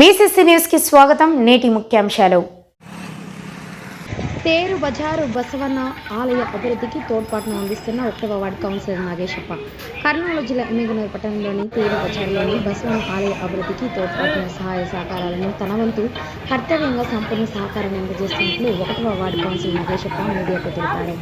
BCC news కి స్వాగతం. నేటి ముఖ్యాంశాలు. తేరు బజారు బసవన్న ఆలయ అభివృద్ధికి తోడ్పాటును అందిస్తున్న 1వ వార్డు కౌన్సిలర్ నాగేశప్ప. కర్నూలు జిల్లా ఎమ్మిగనూరు పట్టణంలోని తేరు బజారులోని బసవన్న ఆలయ అభివృద్ధికి తోడ్పాటును సహాయ సహకారాలను తన వంతు కర్తవ్యంగా సంపూర్ణ సహకారాన్ని అందజేస్తున్నట్లు 1వ వార్డు కౌన్సిలర్ నాగేశప్ప మీడియాకు తెలిపారు.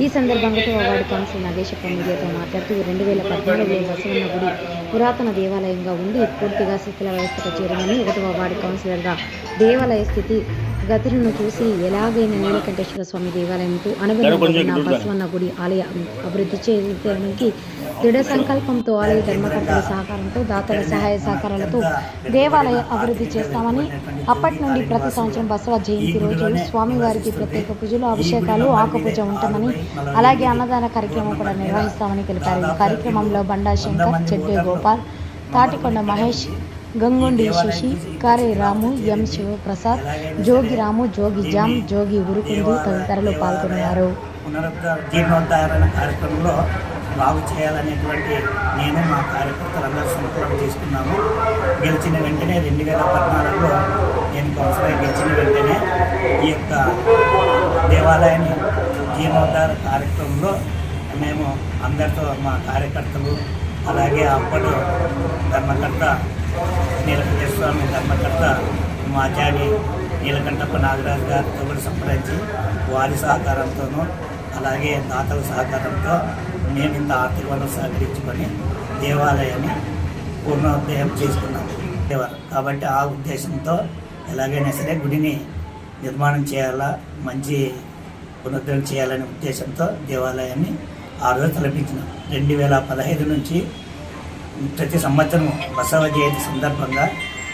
ఈ సందర్భంగా 1వ వార్డు కౌన్సిలర్ నాగేశప్ప మీడియాతో మాట్లాడుతూ 2014లో బసవన్న గుడి పురాతన దేవాలయంగా ఉండి పూర్తిగా శిథిల వ్యవస్థకు చేరిందని, 1వ వార్డు కౌన్సిలర్గా దేవాలయ స్థితి గతులను చూసి ఎలాగైనా నీలకంఠేశ్వర స్వామి దేవాలయంకు అనుబంధంగా బసవన్న గుడి ఆలయ అభివృద్ధి చేయడానికి దృఢ సంకల్పంతో ఆలయ ధర్మకర్తల సహకారంతో దాతల సహాయ సహకారాలతో దేవాలయ అభివృద్ధి చేస్తామని, అప్పటి నుండి ప్రతి సంవత్సరం బసవ జయంతి రోజు స్వామివారికి ప్రత్యేక పూజలు, అభిషేకాలు, ఆకుపూజ ఉంటామని, అలాగే అన్నదాన కార్యక్రమం కూడా నిర్వహిస్తామని తెలిపారు. ఈ కార్యక్రమంలో బండా శంకర్, చెడ్డే గోపాల్, తాటికొండ మహేష్, గంగొండి శశి, కారే రాము, ఎం శివప్రసాద్, జోగి రాము, జోగి జామ్, జోగి ఉరుకుందు తదితరులు పాల్గొన్నారు. జీర్ణోద్ధారణ కార్యక్రమంలో బాగు చేయాలనేటువంటి నేను మా కార్యకర్తలందరూ సంకల్పం తీసుకున్నాము. గెలిచిన వెంటనే 2014లో నేను కౌన్సిలర్ గెలిచిన వెంటనే ఈ యొక్క దేవాలయాన్ని జీర్ణోద్ధార కార్యక్రమంలో మేము అందరితో మా కార్యకర్తలు, అలాగే అప్పటి ధర్మకర్త నీలకంఠేశ్వర స్వామి ధర్మకర్త మాచారి నీలకంఠప్ప నాగరాజు గారితో కూడా సంప్రదించి వారి సహకారంతోనూ అలాగే దాతల సహకారంతో మేము ఇంత ఆర్థిక వనరు సహకరించుకొని దేవాలయాన్ని పూర్ణోదయం చేసుకున్నాము. కాబట్టి ఆ ఉద్దేశంతో ఎలాగైనా సరే గుడిని నిర్మాణం చేయాలా, మంచి పునరుద్ధరణ చేయాలనే ఉద్దేశంతో దేవాలయాన్ని ఆ రోజు తలపించినాం. 2015 నుంచి ప్రతి సంవత్సరం బసవ జయంతి సందర్భంగా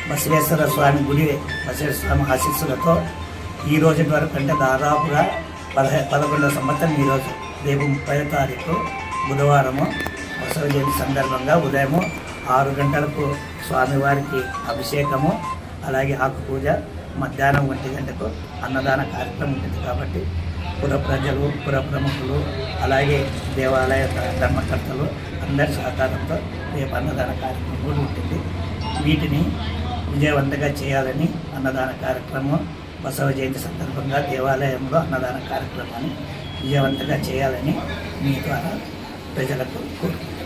బసవేశ్వర స్వామి గుడి, బసవేశ్వర స్వామి ఆశీస్సులతో ఈ రోజు వరకు అంటే దాదాపుగా 11వ సంవత్సరం ఈరోజు. రేపు 30వ తారీఖు బుధవారము బసవ జయంతి సందర్భంగా ఉదయం 6 గంటలకు స్వామివారికి అభిషేకము, అలాగే ఆకు పూజ, మధ్యాహ్నం 1 గంటకు అన్నదాన కార్యక్రమం ఉంటుంది. కాబట్టి పుర ప్రజలు, పుర ప్రముఖులు, అలాగే దేవాలయ ధర్మకర్తలు అందరి సహకారంతో రేపు అన్నదాన కార్యక్రమం కూడా ఉంటుంది. వీటిని విజయవంతంగా చేయాలని అన్నదాన కార్యక్రమం బసవ జయంతి సందర్భంగా దేవాలయంలో అన్నదాన కార్యక్రమాన్ని విజయవంతంగా చేయాలని మీ ద్వారా ప్రజలకు కోరుకుంటున్నాను.